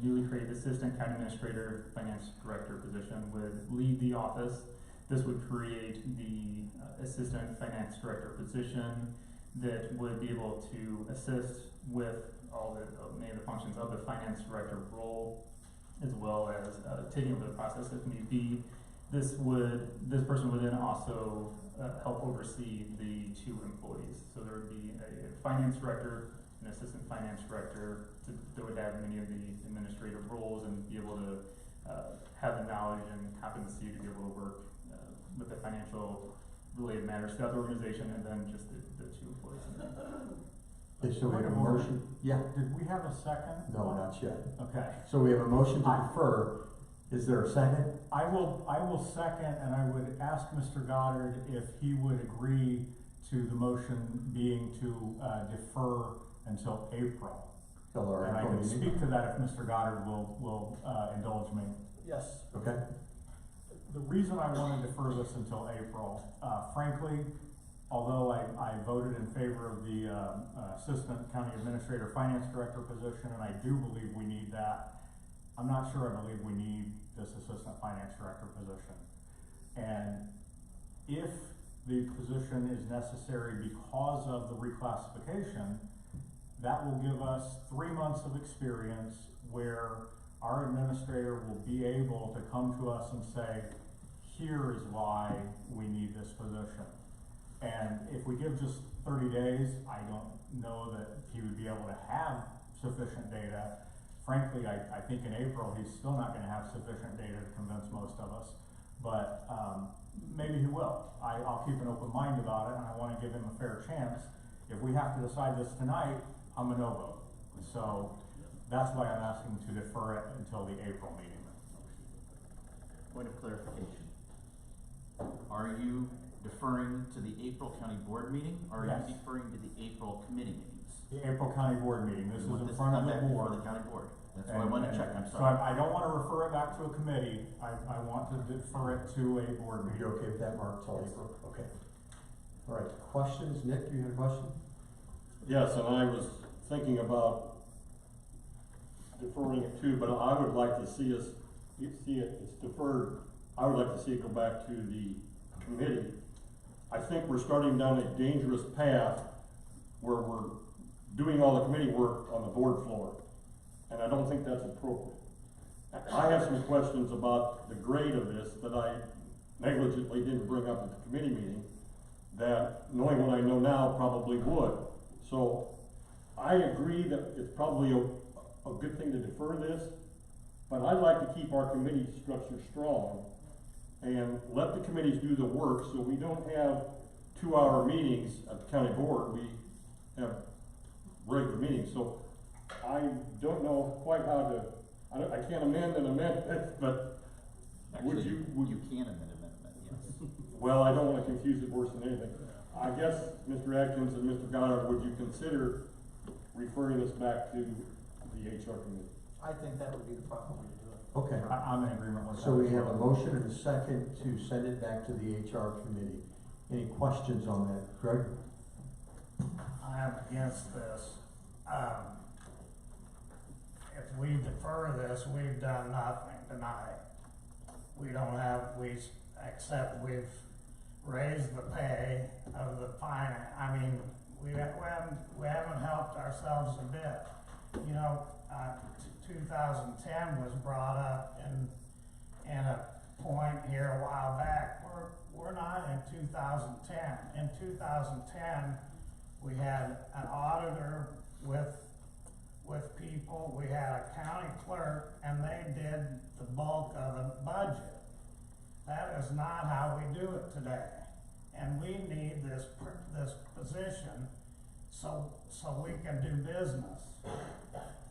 Speaker 11: newly created Assistant County Administrator Finance Director position would lead the office. This would create the Assistant Finance Director position that would be able to assist with all the many of the functions of the Finance Director role, as well as taking over the process if need be. This person would then also help oversee the 2 employees. So there would be a finance director, an assistant finance director that would have many of the administrative roles and be able to have the knowledge and competency to be able to work with the financial related matters throughout the organization, and then just the 2 employees.
Speaker 2: Okay, so we have a motion. Yeah,
Speaker 8: Did we have a second?
Speaker 2: no, not yet.
Speaker 8: Okay.
Speaker 2: So we have a motion to defer. Is there a second?
Speaker 8: I will second, and I would ask Mr. Goddard if he would agree to the motion being to defer until April.
Speaker 2: Till our
Speaker 8: And I
Speaker 2: April
Speaker 8: can
Speaker 2: meeting?
Speaker 8: speak to that if Mr. Goddard will indulge me.
Speaker 3: Yes.
Speaker 2: Okay.
Speaker 8: The reason I want to defer this until April, frankly, although I voted in favor of the Assistant County Administrator Finance Director position, and I do believe we need that, I'm not sure I believe we need this Assistant Finance Director position. And if the position is necessary because of the reclassification, that will give us 3 months of experience where our administrator will be able to come to us and say, here is why we need this position. And if we give just 30 days, I don't know that he would be able to have sufficient data. Frankly, I think in April, he's still not gonna have sufficient data to convince most of us, but maybe he will. I'll keep an open mind about it, and I wanna give him a fair chance. If we have to decide this tonight, I'm a no vote. So that's why I'm asking to defer it until the April meeting.
Speaker 14: Point of clarification. Are you deferring to the April County Board meeting, or are
Speaker 8: Yes.
Speaker 14: you deferring to the April committee meetings?
Speaker 8: The April County Board meeting, this
Speaker 14: You want
Speaker 8: is in
Speaker 14: this
Speaker 8: front
Speaker 14: to
Speaker 8: of
Speaker 14: come
Speaker 8: the
Speaker 14: back before
Speaker 8: board.
Speaker 14: the county board. That's what I wanted to check, I'm
Speaker 8: So
Speaker 14: sorry.
Speaker 8: I don't wanna refer it back to a committee, I want to defer it to a board
Speaker 2: Are
Speaker 8: meeting.
Speaker 2: you okay with that, Mark, till April? Okay. All right, questions? Nick, you had a question?
Speaker 7: Yes, and I was thinking about deferring it too, but I would like to see it's deferred. I would like to see it go back to the committee. I think we're starting down a dangerous path where we're doing all the committee work on the board floor, and I don't think that's appropriate. I have some questions about the grade of this that I negligently didn't bring up at the committee meeting, that knowing what I know now probably would. So I agree that it's probably a good thing to defer this, but I'd like to keep our committee structure strong and let the committees do the work so we don't have 2-hour meetings at the county board. We have regular meetings. So I don't know quite how to, I can't amend an amendment, but would
Speaker 14: Actually,
Speaker 7: you,
Speaker 14: you can amend amendment, yes.
Speaker 7: well, I don't wanna confuse it worse than anything. I guess, Mr. Atkins and Mr. Goddard, would you consider referring this back to the HR committee?
Speaker 12: I think that would be the proper way to do it.
Speaker 2: Okay,
Speaker 8: I'm in agreement with that.
Speaker 2: so we have a motion and a second to send it back to the HR committee. Any questions on that, Greg?
Speaker 9: I'm against this. If we defer this, we've done nothing tonight. We don't have, except we've raised the pay of the I mean, we haven't helped ourselves a bit. You know, 2010 was brought up in a point here a while back. We're not in 2010. In 2010, we had an auditor with people, we had a county clerk, and they did the bulk of the budget. That is not how we do it today. And we need this position so we can do business.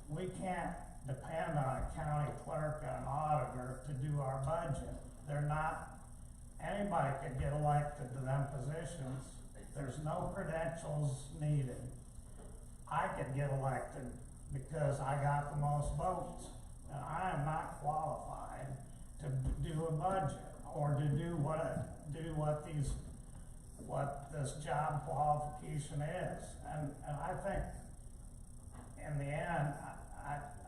Speaker 9: We can't depend on a county clerk and an auditor to do our budget. They're not, anybody could get elected to them positions. There's no credentials needed. I could get elected because I got the most votes. And I am not qualified to do a budget or to do what this job qualification is. And I think in the end,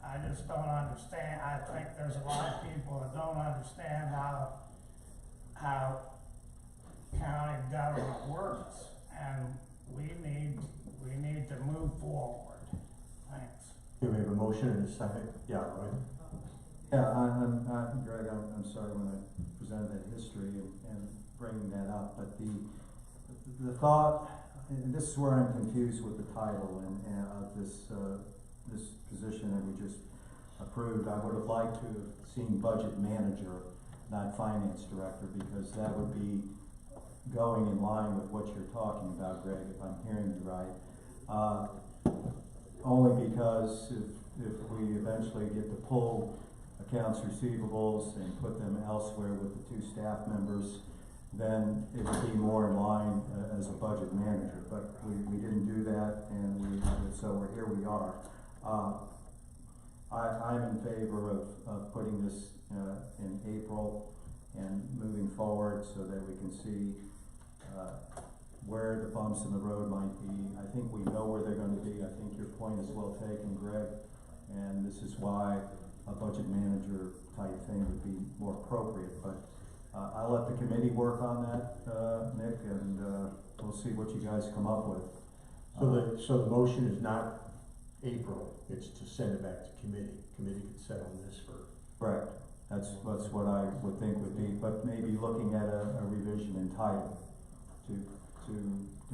Speaker 9: I just don't understand. I think there's a lot of people that don't understand how county government works, and we need to move forward. Thanks.
Speaker 2: Okay, we have a motion and a second. Yeah, right.
Speaker 10: Yeah, Greg, I'm sorry when I presented that history and bringing that up, but the thought, and this is where I'm confused with the title and of this position that we just approved. I would have liked to have seen budget manager, not finance director, because that would be going in line with what you're talking about, Greg, if I'm hearing you right. Only because if we eventually get to pull accounts receivables and put them elsewhere with the 2 staff members, then it would be more in line as a budget manager. But we didn't do that, and so here we are. I'm in favor of putting this in April and moving forward so that we can see where the bumps in the road might be. I think we know where they're going to be. I think your point is well taken, Greg, and this is why a budget manager type thing would be more appropriate. But I'll let the committee work on that, Nick, and we'll see what you guys come up with.
Speaker 2: So the motion is not April, it's to send it back to committee. Committee could set on this for.
Speaker 10: Correct. That's what I would think would be, but maybe looking at a revision in title to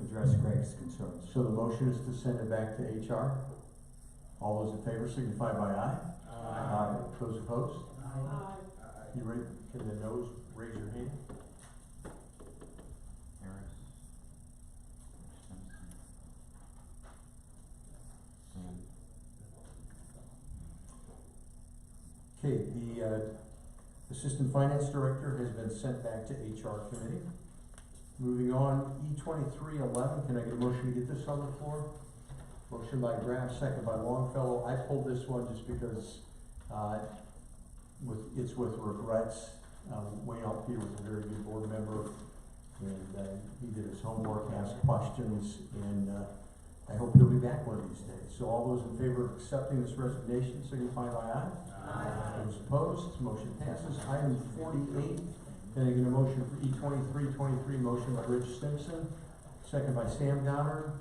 Speaker 10: address Greg's concerns.
Speaker 2: So the motion is to send it back to HR. All those in favor signify by aye. Aye. Those opposed?
Speaker 5: Aye.
Speaker 2: You ready? Can the noes raise your hand? Okay, the Assistant Finance Director has been sent back to HR Committee. Moving on, E2311, can I get a motion to get this on the floor? Motion by Graff, second by Longfellow. I pulled this one just because it's with regrets. Wayne Altpeter was a very good board member, and he did his homework, asked questions, and I hope he'll be back one of these days. So all those in favor of accepting this resignation signify by aye. Aye. Those opposed, motion passes. Item 48, can I get a motion for E2323, motion by Rich Simpson, second by Sam Goddard.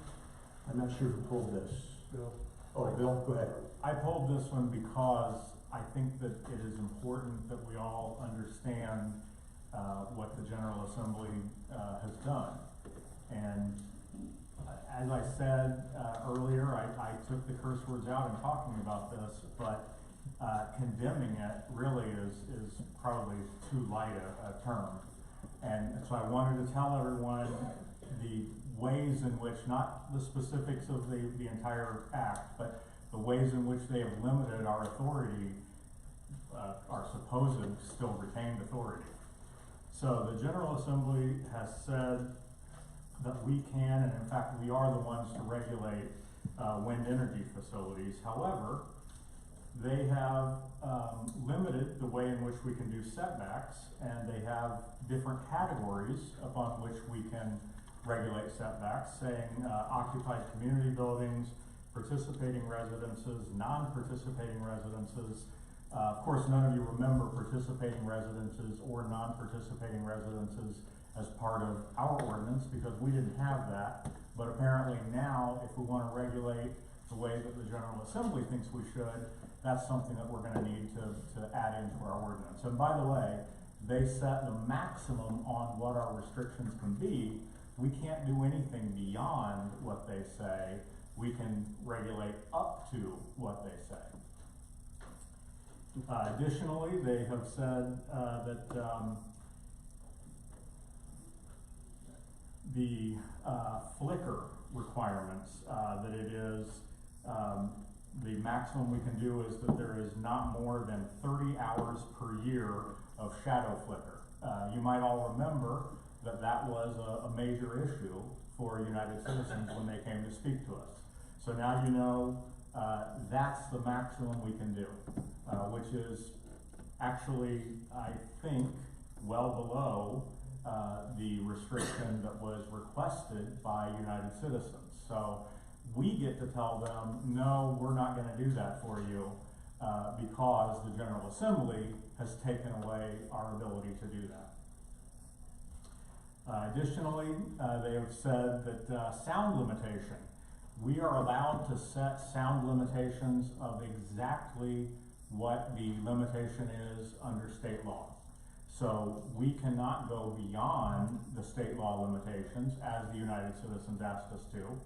Speaker 2: I'm not sure who pulled this.
Speaker 8: Bill.
Speaker 2: Oh, Bill, go ahead.
Speaker 8: I pulled this one because I think that it is important that we all understand what the General Assembly has done. And as I said earlier, I took the curse words out in talking about this, but condemning it really is probably too light a term. And so I wanted to tell everyone the ways in which, not the specifics of the entire act, but the ways in which they have limited our authority, our supposed still retained authority. So the General Assembly has said that we can, and in fact we are the ones to regulate wind energy facilities. However, they have limited the way in which we can do setbacks, and they have different categories upon which we can regulate setbacks, saying occupied community buildings, participating residences, non-participating residences. Of course, none of you remember participating residences or non-participating residences as part of our ordinance because we didn't have that. But apparently now, if we want to regulate the way that the General Assembly thinks we should, that's something that we're going to need to add into our ordinance. And by the way, they set the maximum on what our restrictions can be. We can't do anything beyond what they say. We can regulate up to what they say. Additionally, they have said that the flicker requirements, that it is the maximum we can do is that there is not more than 30 hours per year of shadow flicker. You might all remember that that was a major issue for United Citizens when they came to speak to us. So now you know that's the maximum we can do, which is actually, I think, well below the restriction that was requested by United Citizens. So we get to tell them, no, we're not going to do that for you because the General Assembly has taken away our ability to do that. Additionally, they have said that sound limitation. We are allowed to set sound limitations of exactly what the limitation is under state law. So we cannot go beyond the state law limitations as the United Citizens asked us to.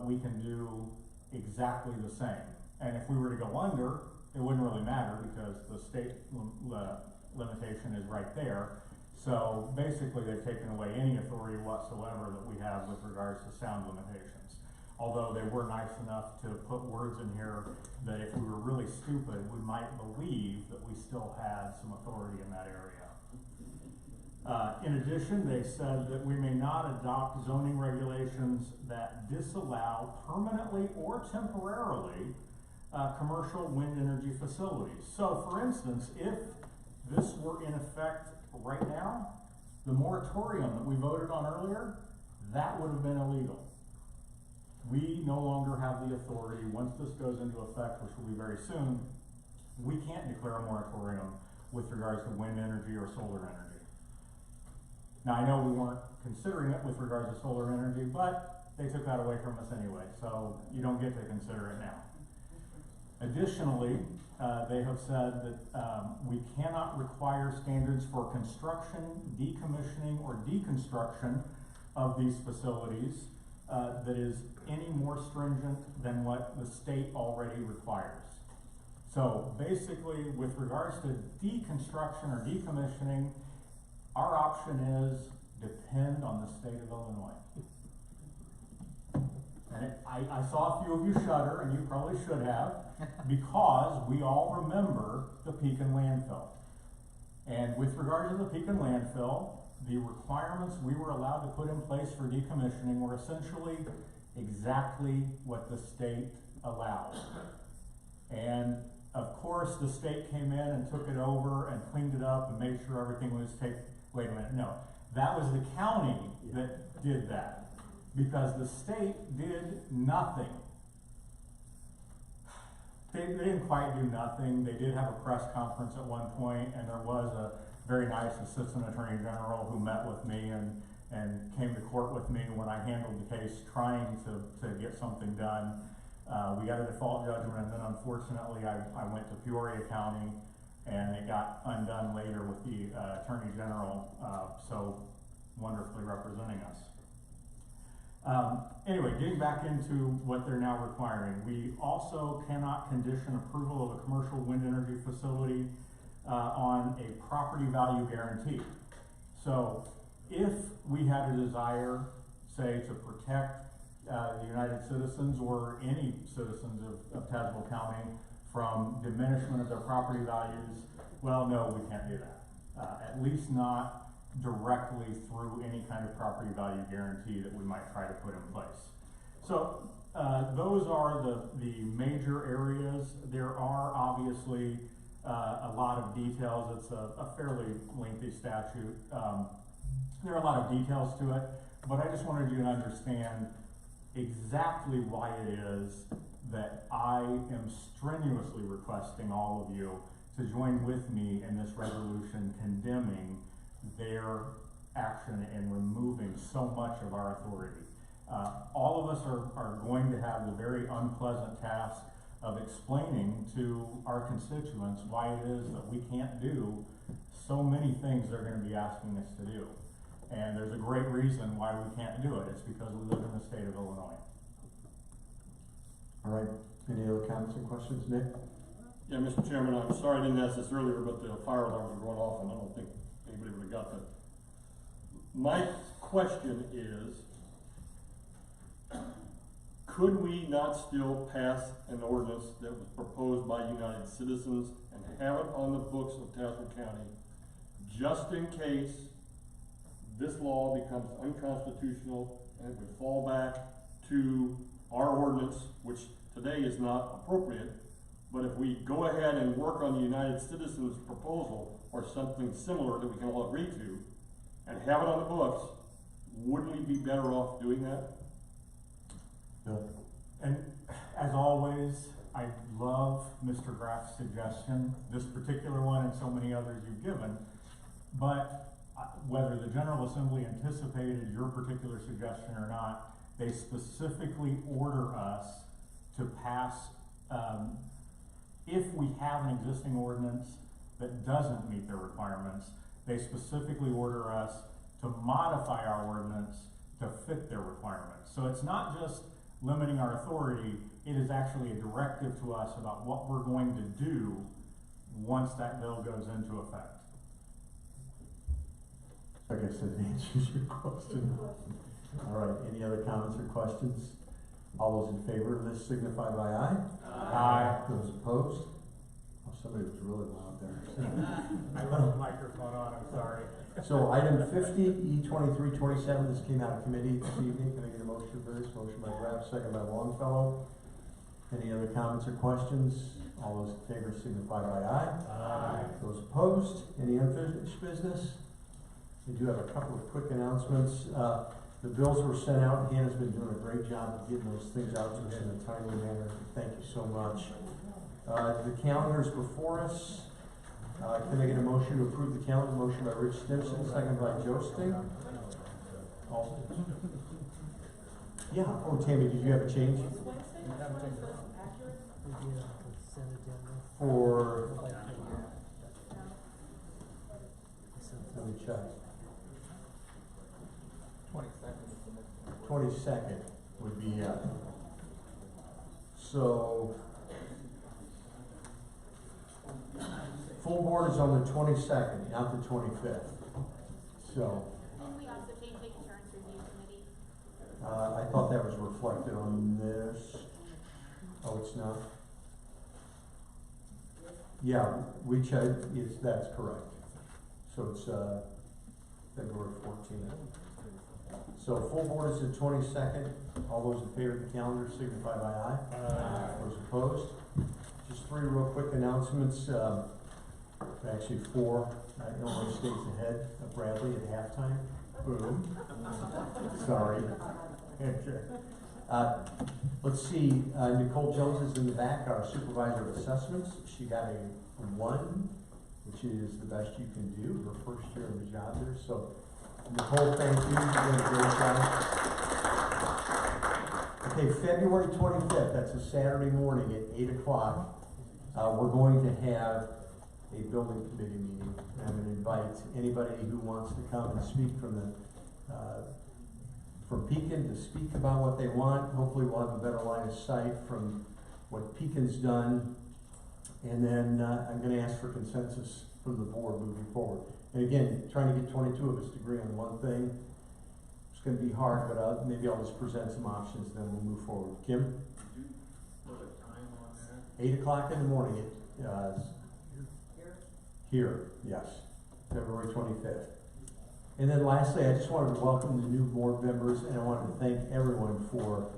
Speaker 8: We can do exactly the same. And if we were to go under, it wouldn't really matter because the state limitation is right there. So basically they've taken away any authority whatsoever that we have with regards to sound limitations. Although they were nice enough to put words in here that if we were really stupid, we might believe that we still had some authority in that area. In addition, they said that we may not adopt zoning regulations that disallow permanently or temporarily commercial wind energy facilities. So for instance, if this were in effect right now, the moratorium that we voted on earlier, that would have been illegal. We no longer have the authority, once this goes into effect, which will be very soon, we can't declare a moratorium with regards to wind energy or solar energy. Now I know we weren't considering it with regards to solar energy, but they took that away from us anyway, so you don't get to consider it now. Additionally, they have said that we cannot require standards for construction, decommissioning, or deconstruction of these facilities that is any more stringent than what the state already requires. So basically, with regards to deconstruction or decommissioning, our option is depend on the state of Illinois. And I saw a few of you shudder, and you probably should have, because we all remember the Pekin landfill. And with regard to the Pekin landfill, the requirements we were allowed to put in place for decommissioning were essentially exactly what the state allowed. And of course, the state came in and took it over and cleaned it up and made sure everything was wait a minute, no. That was the county that did that, because the state did nothing. They didn't quite do nothing. They did have a press conference at one point, and there was a very nice assistant attorney general who met with me and came to court with me when I handled the case trying to get something done. We got a default judgment, and then unfortunately, I went to Peoria County, and it got undone later with the Attorney General, so wonderfully representing us. Anyway, getting back into what they're now requiring, we also cannot condition approval of a commercial wind energy facility on a property value guarantee. So if we had a desire, say, to protect the United Citizens or any citizens of Tazewell County from diminishment of their property values, well, no, we can't do that. At least not directly through any kind of property value guarantee that we might try to put in place. So those are the major areas. There are obviously a lot of details. It's a fairly lengthy statute. There are a lot of details to it, but I just wanted you to understand exactly why it is that I am strenuously requesting all of you to join with me in this resolution condemning their action in removing so much of our authority. All of us are going to have the very unpleasant task of explaining to our constituents why it is that we can't do so many things they're going to be asking us to do. And there's a great reason why we can't do it. It's because we live in the state of Illinois.
Speaker 2: All right, any other comments and questions, Nick?
Speaker 7: Yeah, Mr. Chairman, I'm sorry I didn't ask this earlier, but the fire alarm was going off, and I don't think anybody would have got that. My question is, could we not still pass an ordinance that was proposed by United Citizens and have it on the books of Tazewell County, just in case this law becomes unconstitutional and it would fall back to our ordinance, which today is not appropriate, but if we go ahead and work on the United Citizens proposal or something similar that we can all agree to and have it on the books, wouldn't we be better off doing that?
Speaker 2: Bill?
Speaker 8: And as always, I love Mr. Graff's suggestion, this particular one and so many others you've given, but whether the General Assembly anticipated your particular suggestion or not, they specifically order us to pass, if we have an existing ordinance that doesn't meet their requirements, they specifically order us to modify our ordinance to fit their requirements. So it's not just limiting our authority, it is actually a directive to us about what we're going to do once that bill goes into effect.
Speaker 2: I guess that answers your question. All right, any other comments or questions? All those in favor of this signify by aye.
Speaker 8: Aye.
Speaker 2: Those opposed? Oh, somebody was really loud there.
Speaker 8: I left the microphone on, I'm sorry.
Speaker 2: So item 50, E2327, this came out of committee this evening. Can I get a motion for this? Motion by Graff, second by Longfellow. Any other comments or questions? All those in favor signify by aye. Aye. Those opposed? Any unfinished business? We do have a couple of quick announcements. The bills were sent out. Hannah's been doing a great job of getting those things out to us in a timely manner. Thank you so much. The calendar's before us. Can I get a motion to approve the calendar? Motion by Rich Stimson, second by Joe Sting. Yeah. Oh, Tammy, did you have a change? For, let me check. 22nd would be, so, full board is on the 22nd, not the 25th. So,
Speaker 15: Didn't we also change the insurance review committee?
Speaker 2: I thought that was reflected on this. Oh, it's not? Yeah, we checked, that's correct. So it's, February 14th. So full board is the 22nd. All those in favor of the calendar signify by aye. Aye. Those opposed? Just three real quick announcements. Actually four. Illinois State's ahead of Bradley at halftime. Boom. Sorry. Let's see, Nicole Jones is in the back, our supervisor of assessments. She got a 1, which is the best you can do, her first year in the job there. So Nicole, thank you. You're doing a great job. Okay, February 25th, that's a Saturday morning at 8 o'clock. We're going to have a building committee meeting. I'm going to invite anybody who wants to come and speak from Pekin to speak about what they want. Hopefully we'll have a better line of sight from what Pekin's done. And then I'm going to ask for consensus from the board moving forward. And again, trying to get 22 of us to agree on one thing, it's going to be hard, but maybe I'll just present some options, then we'll move forward. Kim?
Speaker 9: Put a time on that?
Speaker 2: 8 o'clock in the morning here, yes, February 25th. And then lastly, I just wanted to welcome the new board members, and I wanted to thank everyone for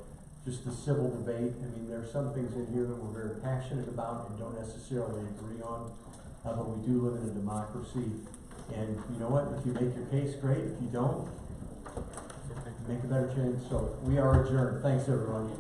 Speaker 2: just the civil debate. I mean, there are some things in here that we're very passionate about and don't necessarily agree on, but we do live in a democracy. And you know what? If you make your case, great. If you don't, make a better change. So we are adjourned. Thanks, everyone.